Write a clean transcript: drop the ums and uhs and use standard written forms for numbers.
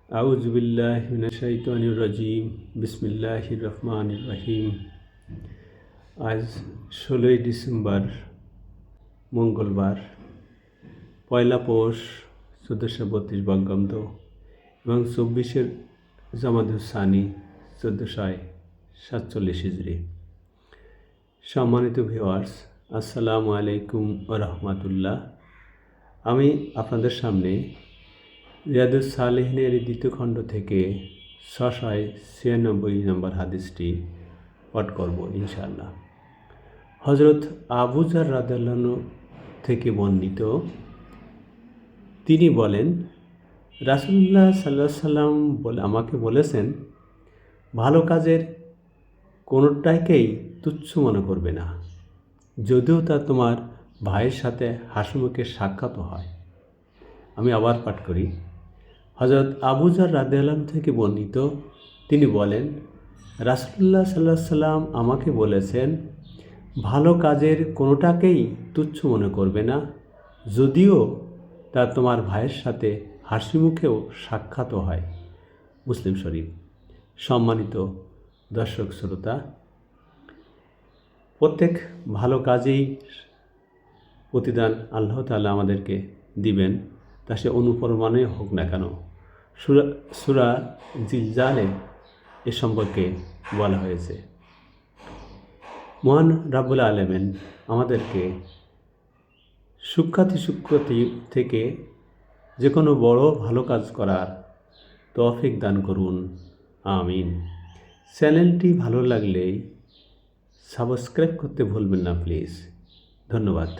আউযু বিল্লাহি মিনাশ শাইতানির রাজিম। বিসমিল্লাহির রহমানির রহিম। আজ 16ই ডিসেম্বর, মঙ্গলবার, পয়লা পৌষ 1432 বঙ্গাব্দ এবং 24 জামাদুস সানি 1447 হিজরি। সম্মানিত ভিউয়ার্স, আসসালামু আলাইকুম ওয়া রাহমাতুল্লাহ। আমি আপনাদের সামনে রিয়াদুস সালেহিনের দ্বিতীয় খণ্ড থেকে 696 নম্বর হাদিসটি পাঠ করব ইনশাআল্লাহ। হযরত আবু যর রাদিয়াল্লাহু আনহু থেকে বর্ণিত, তিনি বলেন, রাসূলুল্লাহ সাল্লাল্লাহু আলাইহি সাল্লাম আমাকে বলেছেন, ভালো কাজের কোনোটাকেই তুচ্ছ মনে করবে না, যদিও তা তোমার ভাইয়ের সাথে হাসিমুখে সাক্ষাৎ হয়। আমি আবার পাঠ করি। হযরত আবু যর রাদিয়াল্লাহু আনহু থেকে বর্ণিত, তিনি বলেন, রাসূলুল্লাহ সাল্লাল্লাহু আলাইহি সাল্লাম আমাকে বলেছেন, ভালো কাজের কোনোটাকেই তুচ্ছ মনে করবে না, যদিও তা তোমার ভাইয়ের সাথে হাসিমুখেও সাক্ষাৎ হয়। মুসলিম শরীফ। সম্মানিত দর্শক শ্রোতা, প্রত্যেক ভালো কাজেই প্রতিদান আল্লাহ তাআলা আমাদেরকে দিবেন, তা সে অনুপরমাণে হোক না কেন। সূরা জিলজালে এ সম্পর্কে বলা হয়েছে। মহান রাব্বুল আলামিন আমাদেরকে সুখ্যাতি থেকে যে কোনো বড় ভালো কাজ করার তৌফিক দান করুন, আমিন। চ্যানেলটি ভালো লাগলে সাবস্ক্রাইব করতে ভুলবেন না প্লিজ। ধন্যবাদ।